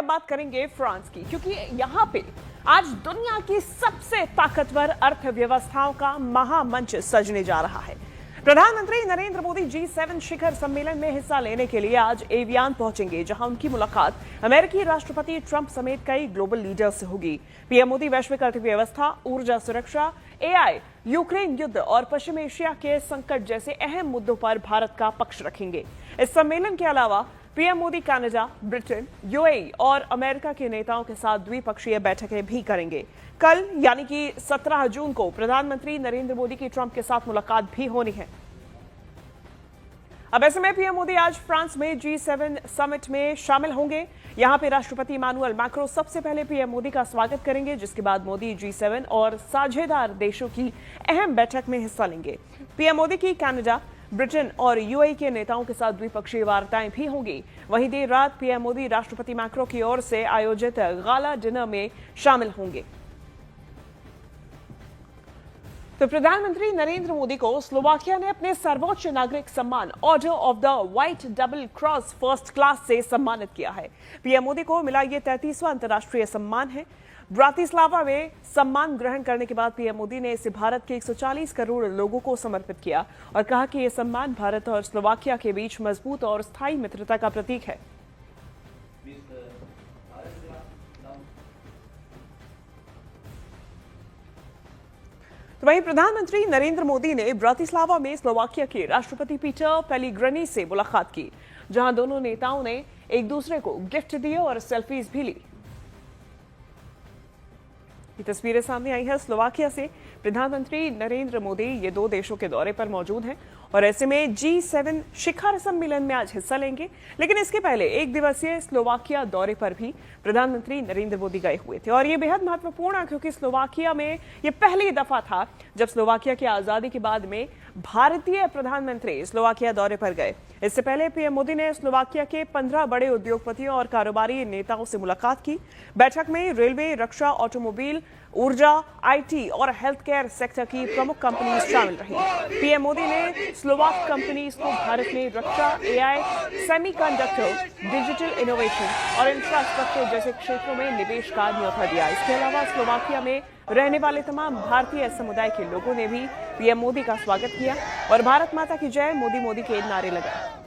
बात करेंगे फ्रांस की, क्योंकि यहां पे आज दुनिया की सबसे ताकतवर अर्थव्यवस्थाओं का महामंच सजने जा रहा है। प्रधानमंत्री नरेंद्र मोदी G7 शिखर सम्मेलन में हिस्सा लेने के लिए आज एवियान पहुंचेंगे, जहां उनकी मुलाकात अमेरिकी राष्ट्रपति ट्रंप समेत कई ग्लोबल लीडर से होगी। पीएम मोदी वैश्विक अर्थव्यवस्था, ऊर्जा सुरक्षा, AI, यूक्रेन युद्ध और पश्चिम एशिया के संकट जैसे अहम मुद्दों पर भारत का पक्ष रखेंगे। इस सम्मेलन के अलावा PM Modi Canada, Britain, UAE और अमेरिका के नेताओं के साथ द्विपक्षीय बैठकें भी करेंगे। कल यानी कि 17 जून को प्रधानमंत्री नरेंद्र मोदी की ट्रंप के साथ मुलाकात भी होनी है। अब ऐसे में पीएम मोदी आज फ्रांस में G7 समिट में शामिल होंगे। यहां पे राष्ट्रपति इमानुएल मैक्रों सबसे पहले पीएम मोदी का स्वागत करेंगे, जिसके बाद मोदी G7 और साझेदार देशों की अहम बैठक में हिस्सा लेंगे। पीएम मोदी की कनाडा, ब्रिटेन और UAE के नेताओं के साथ द्विपक्षीय वार्ताएं भी होंगी। वहीं देर रात पीएम मोदी राष्ट्रपति मैक्रों की ओर से आयोजित गाला डिनर में शामिल होंगे। तो प्रधानमंत्री नरेंद्र मोदी को स्लोवाकिया ने अपने सर्वोच्च नागरिक सम्मान order of the white double cross first class से सम्मानित किया है। पीएम मोदी को मिला ये 33वां अंतर्राष्ट्रीय सम्मान है। ब्रातिस्लावा में सम्मान ग्रहण करने के बाद पीएम मोदी ने इसे भारत के 140 करोड़ लोगों को समर्पित किया और कहा कि यह सम्मान भारत और स्लोवाकिया के बीच मजबूत और स्थायी मित्रता का प्रतीक है। तो वहीं प्रधानमंत्री नरेंद्र मोदी ने ब्रातिस्लावा में स्लोवाकिया के राष्ट्रपति पीटर पेलिग्रिनी से मुलाकात की, जहां दोनों नेताओं ने एक दूसरे को गिफ्ट दिए और सेल्फीज भी ली। ये तस्वीरें सामने आई है स्लोवाकिया से। प्रधानमंत्री नरेंद्र मोदी ये दो देशों के दौरे पर मौजूद हैं और ऐसे में G7 शिखर सम्मेलन में आज हिस्सा लेंगे। लेकिन इसके पहले एक दिवसीय स्लोवाकिया दौरे पर भी प्रधानमंत्री नरेंद्र मोदी गए हुए थे और ये बेहद महत्वपूर्ण है, क्योंकि स्लोवाकिया में ये पहली दफा था जब स्लोवाकिया की आजादी के बाद में भारतीय प्रधानमंत्री स्लोवाकिया दौरे पर गए। इससे पहले पीएम मोदी ने स्लोवाकिया के 15 बड़े उद्योगपतियों और कारोबारी नेताओं से मुलाकात की। बैठक में रेलवे, रक्षा, ऑटोमोबाइल, ऊर्जा, IT और हेल्थ केयर सेक्टर की प्रमुख कंपनीज शामिल रही। पीएम मोदी ने स्लोवाक कंपनीज को भारत में रक्षा, AI, सेमीकंडक्टर, डिजिटल इनोवेशन और इंफ्रास्ट्रक्चर जैसे क्षेत्रों में निवेश का न्योता दिया। इसके अलावा स्लोवाकिया में रहने वाले तमाम भारतीय समुदाय के लोगों ने भी पीएम मोदी का स्वागत किया और भारत माता की जय, मोदी मोदी के नारे लगाए।